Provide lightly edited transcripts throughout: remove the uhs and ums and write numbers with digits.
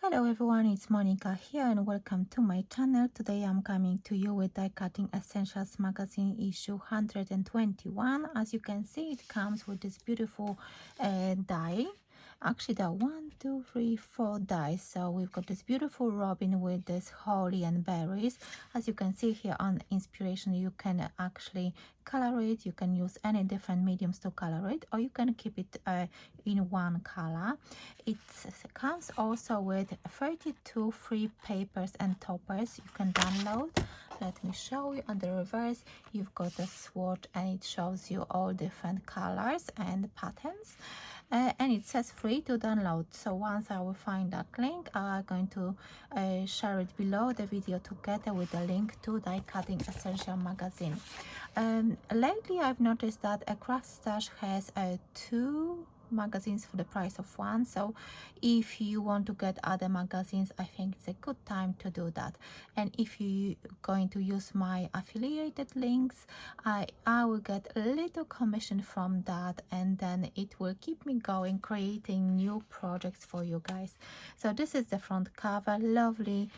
Hello everyone, it's Monika here and welcome to my channel. Today I'm coming to you with Die Cutting Essentials magazine issue 121. As you can see, it comes with this beautiful die. Actually, there are 1, 2, 3, 4 dies. So we've got this beautiful robin with this holly and berries. As you can see here on inspiration, you can actually color it. You can use any different mediums to color it, or you can keep it in one color. It comes also with 32 free papers and toppers you can download. Let me show you. On the reverse, you've got a swatch and it shows you all different colors and patterns. And it says free to download. So once I will find that link, I'm going to share it below the video together with the link to Die Cutting Essential magazine. Lately, I've noticed that a craft stash has two magazines for the price of one. So if you want to get other magazines, I think it's a good time to do that. And if you're going to use my affiliated links, I will get a little commission from that, and then it will keep me going creating new projects for you guys. So this is the front cover. Lovely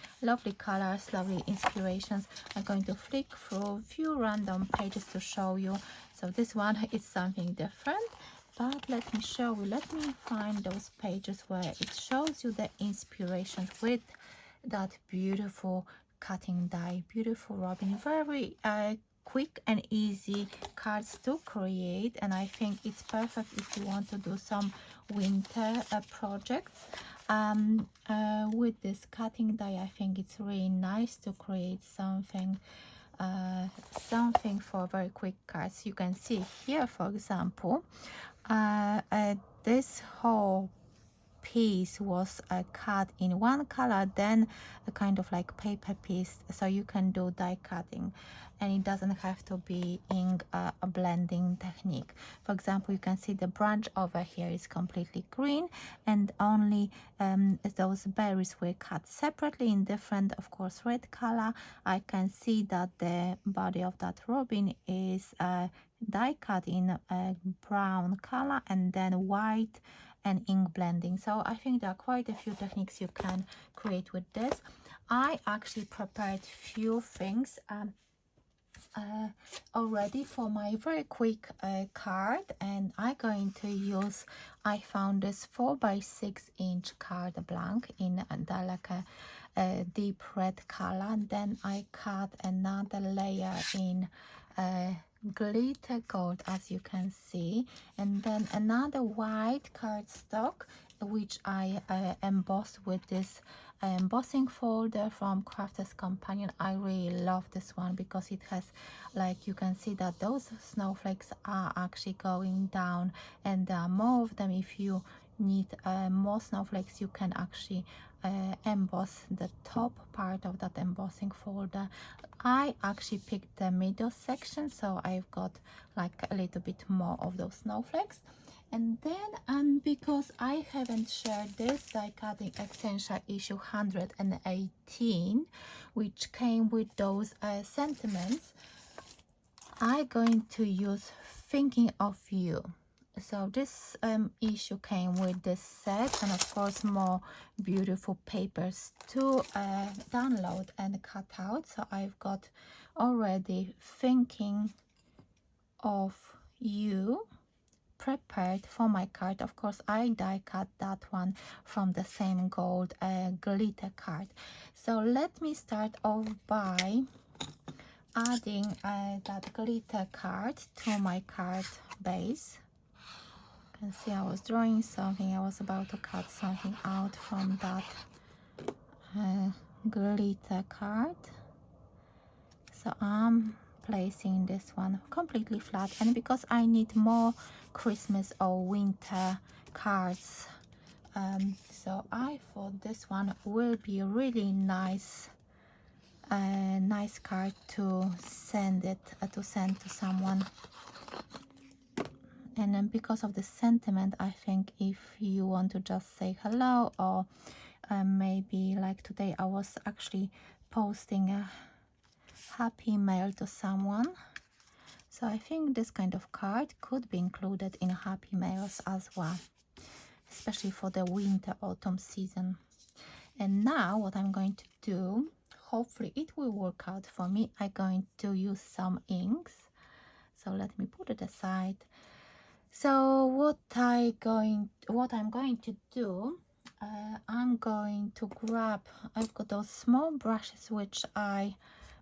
colors, lovely inspirations. I'm going to flick through a few random pages to show you. So this one is something different, but let me show you. Let me find those pages where it shows you the inspirations with that beautiful cutting die, beautiful robin. Very quick and easy cards to create, and I think it's perfect if you want to do some winter projects with this cutting die. I think it's really nice to create something for very quick cards. You can see here, for example, this whole piece was cut in one color, then a kind of like paper piece, so you can do die cutting and it doesn't have to be in a blending technique. For example, you can see the branch over here is completely green, and only those berries were cut separately in different, of course, red color. I can see that the body of that robin is die cut in a brown color and then white and ink blending. So I think there are quite a few techniques you can create with this. I actually prepared few things already for my very quick card, and I'm going to use, I found this 4x6-inch card blank in like a deep red color, and then I cut another layer in glitter gold, as you can see, and then another white cardstock which I embossed with this embossing folder from Crafter's Companion. I really love this one because it has, like, you can see that those snowflakes are actually going down, and there are more of them. If you need more snowflakes, you can actually emboss the top part of that embossing folder. I actually picked the middle section, so I've got like a little bit more of those snowflakes. And then because I haven't shared this Die Cutting Essential issue 118, which came with those sentiments, I'm going to use Thinking of You. So this issue came with this set, and of course more beautiful papers to download and cut out. So I've got already Thinking of You prepared for my card. Of course, I die cut that one from the same gold glitter card. So let me start off by adding that glitter card to my card base. You can see I was drawing something. I was about to cut something out from that glitter card. So I'm placing this one completely flat, and because I need more Christmas or winter cards, so I thought this one will be a really nice card to send to someone. And then because of the sentiment, I think if you want to just say hello, or maybe like today I was actually posting a happy mail to someone, so I think this kind of card could be included in happy mails as well, especially for the winter autumn season. And now what I'm going to do, hopefully it will work out for me, I'm going to use some inks. So let me put it aside. So what I'm going to do, I'm going to grab, I've got those small brushes which I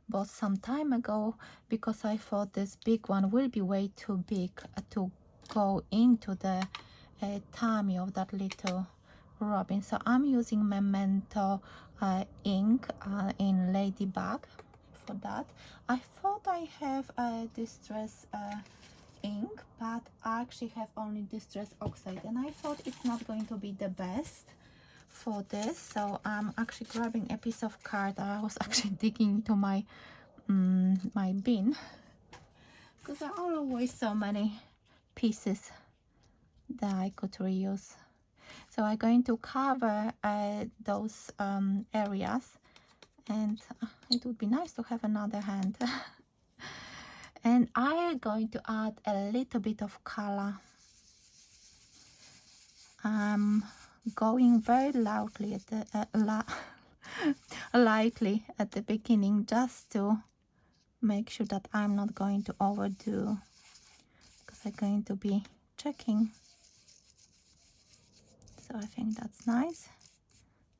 bought some time ago because I thought this big one will be way too big to go into the tummy of that little robin. So I'm using Memento ink in Ladybug for that. I thought I have Distress ink, but I actually have only Distress Oxide, and I thought it's not going to be the best for this. So I'm actually grabbing a piece of card. I was actually digging into my my bin because there are always so many pieces that I could reuse. So I'm going to cover those areas, and it would be nice to have another hand. And I'm going to add a little bit of color. I'm going very loudly at the lightly at the beginning, just to make sure that I'm not going to overdo, because I'm going to be checking. So I think that's nice.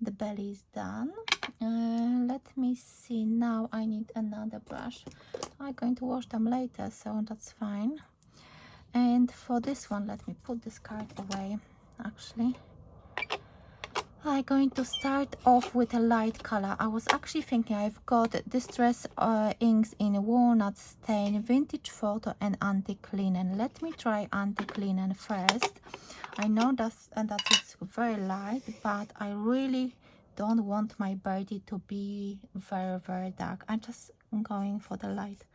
The belly is done. Let me see. Now I need another brush. I'm going to wash them later, so that's fine. And for this one, let me put this card away. Actually, I'm going to start off with a light color. I was actually thinking I've got Distress inks in Walnut Stain, Vintage Photo, and Antique Linen. Let me try Antique Linen first. I know that is very light, but I really don't want my birdie to be very, very dark. I'm just going for the light.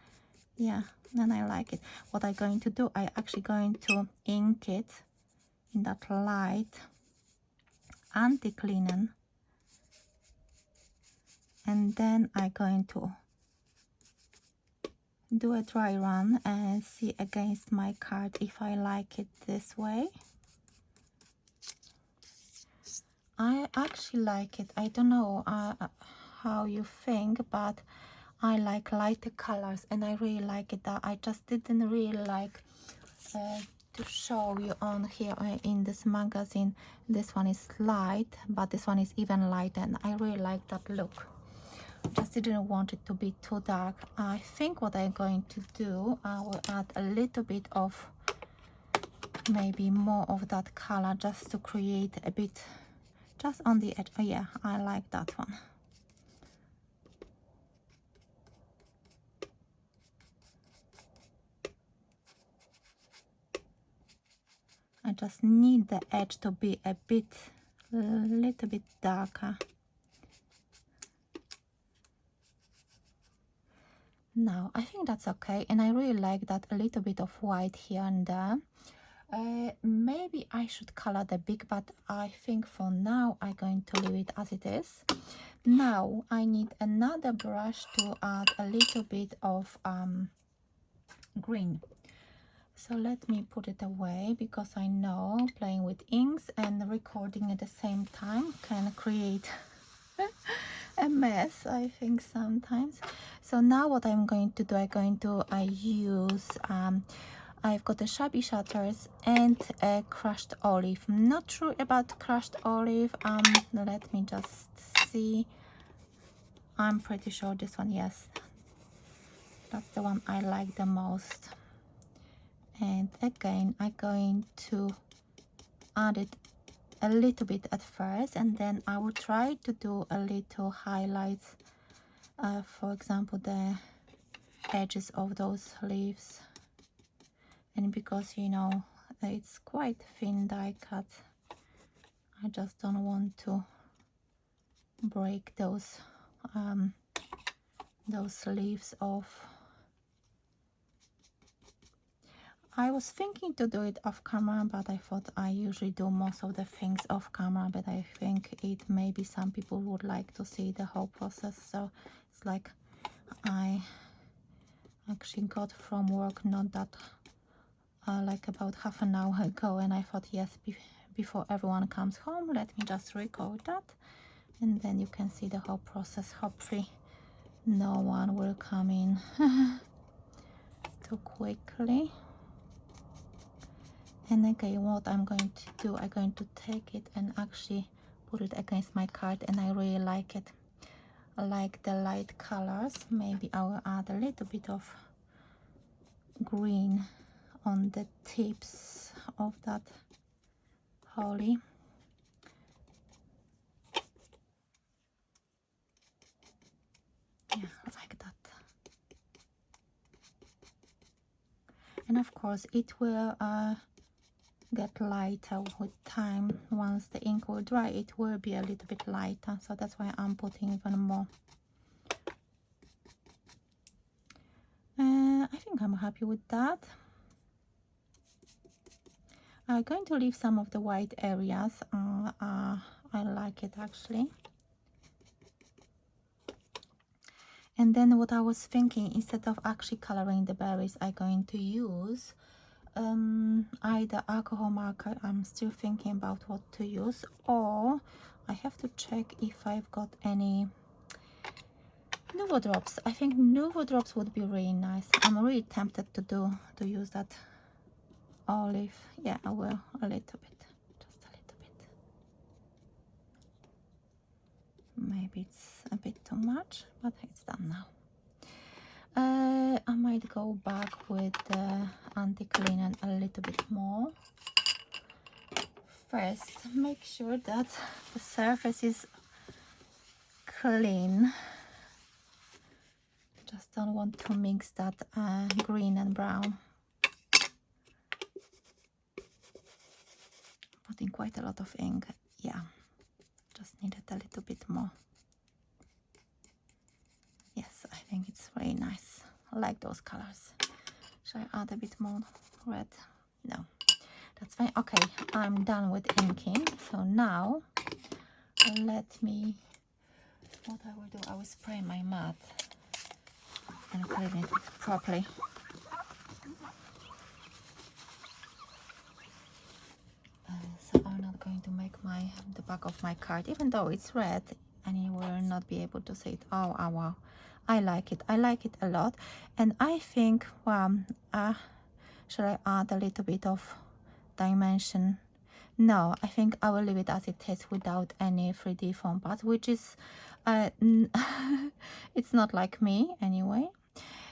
Yeah, and I like it. What I'm going to do, I'm actually going to ink it in that light Antique Linen, and then I'm going to do a dry run and see against my card if I like it this way. I actually like it. I don't know how you think, but I like lighter colors, and I really like it. I just didn't really like to show you on here in this magazine. This one is light, but this one is even lighter, and I really like that look. Just didn't want it to be too dark. I think what I'm going to do, I will add a little bit of, maybe more of that color, just to create a bit just on the edge. Oh yeah, I like that one. I just need the edge to be a little bit darker. Now I think that's okay, and I really like that a little bit of white here and there. Maybe I should color the beak, but I think for now I'm going to leave it as it is. Now I need another brush to add a little bit of green. So let me put it away, because I know playing with inks and recording at the same time can create a mess, I think, sometimes. So now what I'm going to do, I use I've got the Shabby Shutters and a crushed olive. I'm not sure about crushed olive. Let me just see. I'm pretty sure this one, yes, that's the one I like the most. And again, I'm going to add it a little bit at first, and then I will try to do a little highlights, for example the edges of those leaves. And because, you know, it's quite thin die cut, I just don't want to break those leaves off. I was thinking to do it off camera, but I thought I usually do most of the things off camera, but I think it maybe some people would like to see the whole process. So it's like I actually got from work not that like about half an hour ago, and I thought, yes, before everyone comes home, let me just record that. and then you can see the whole process. Hopefully no one will come in too quickly. And again, what I'm going to do, I'm going to take it and actually put it against my card, and I really like it. I like the light colors. Maybe I will add a little bit of green on the tips of that holly. Yeah, like that. And of course it will get lighter with time. Once the ink will dry, it will be a little bit lighter, so that's why I'm putting even more. I think I'm happy with that. I'm going to leave some of the white areas. I like it actually. And then what I was thinking, instead of actually coloring the berries, I'm going to use either alcohol marker. I'm still thinking about what to use, or I have to check if I've got any Nuvo drops. I think Nuvo drops would be really nice. I'm really tempted to use that olive. Yeah, I will, a little bit, just a little bit. Maybe it's a bit too much, but it's done now. I might go back with the anti-clean a little bit more. First, make sure that the surface is clean. Just don't want to mix that green and brown. Putting quite a lot of ink. Yeah, just needed a little bit more. Yes, I think it's very nice. I like those colors. Should I add a bit more red? No, that's fine. Okay, I'm done with inking. So now let me, what I will do, I will spray my mat and clean it properly. So I'm not going to make the back of my card, even though it's red, and you will not be able to see it. Oh, wow, I like it. I like it a lot. And I think, shall I add a little bit of dimension? No, I think I will leave it as it is without any 3D foam pads, which is it's not like me anyway.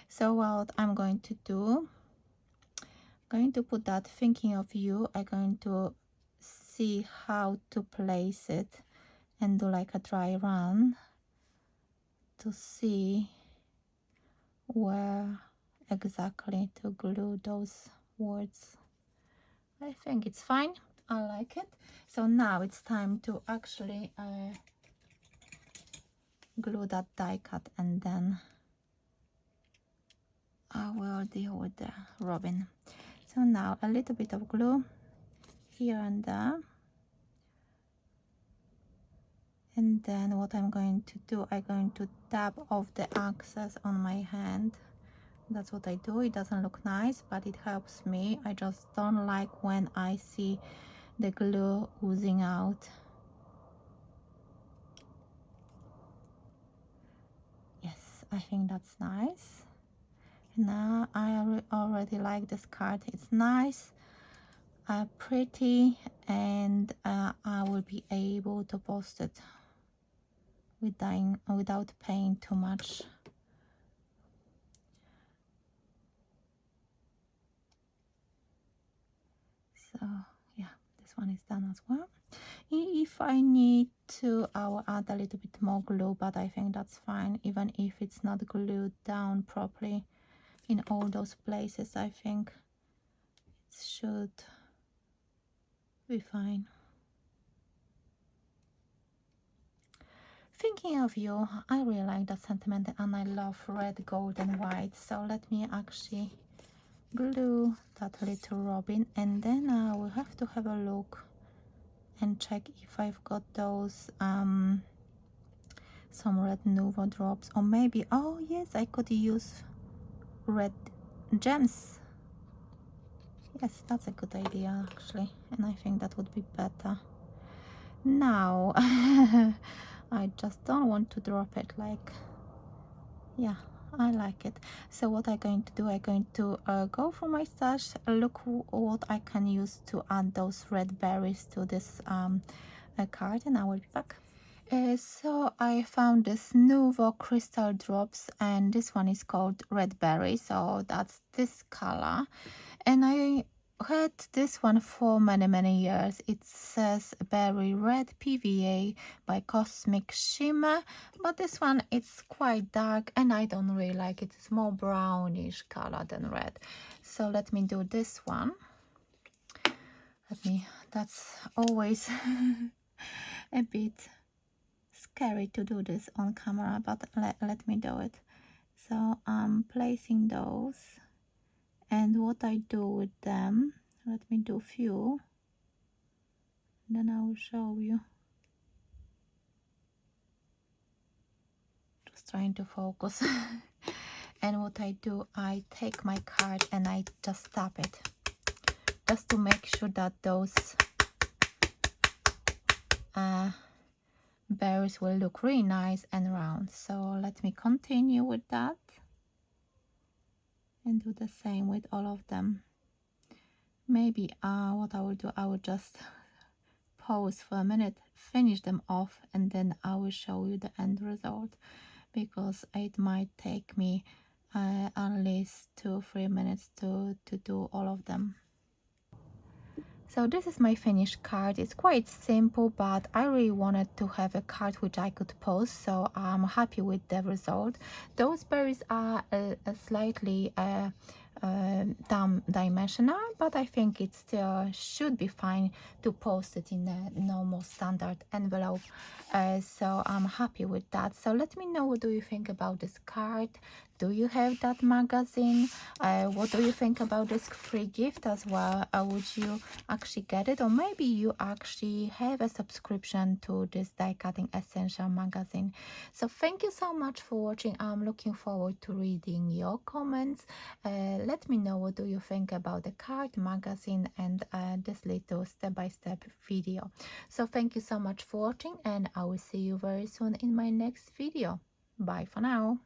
So what I'm going to do, going to put that thinking of you. I'm going to see how to place it and do like a dry run to see where exactly to glue those words. I think it's fine. I like it. So now it's time to actually glue that die cut, and then I will deal with the robin. So now a little bit of glue here and there. And then what I'm going to do, I'm going to dab off the excess on my hand. That's what I do. It doesn't look nice, but it helps me. I just don't like when I see the glue oozing out. Yes, I think that's nice. Now I already like this card. It's nice, pretty, and I will be able to post it without paying too much. So yeah, this one is done as well. If I need to, I will add a little bit more glue, but I think that's fine. Even if it's not glued down properly in all those places, I think it should be fine. Thinking of you, I really like that sentiment, and I love red, gold and white. So let me actually glue that little robin, and then I will have to have a look and check if I've got those some red Nuvo drops, or maybe, oh yes, I could use red gems. Yes, that's a good idea actually, and I think that would be better. Now I just don't want to drop it. Like, yeah, I like it. So what I'm going to do, I'm going to go for my stash, look what I can use to add those red berries to this card, and I will be back. So I found this Nuvo crystal drops, and this one is called red berry, so that's this color. And I had this one for many years. It says berry red PVA by Cosmic Shimmer, but this one it's quite dark and I don't really like it. It's more brownish color than red. So let me do this one. That's always a bit scary to do this on camera, but let me do it. So I'm placing those, and what I do with them, let me do few, then I will show you. Just trying to focus. And what I do, I take my card and I just tap it, just to make sure that those berries will look really nice and round. So let me continue with that and do the same with all of them. Maybe what I will do, I will just pause for a minute, finish them off, and then I will show you the end result, because it might take me at least 2-3 minutes to do all of them. So this is my finished card. It's quite simple, but I really wanted to have a card which I could post, so I'm happy with the result. Those berries are slightly dimensional, but I think it still should be fine to post it in a normal standard envelope. So I'm happy with that. So let me know, what do you think about this card? Do you have that magazine? What do you think about this free gift as well? Would you actually get it, or maybe you actually have a subscription to this Die Cutting Essential magazine? So thank you so much for watching. I'm looking forward to reading your comments. Let me know, what do you think about the card, magazine, and this little step-by-step video. So thank you so much for watching, and I will see you very soon in my next video. Bye for now.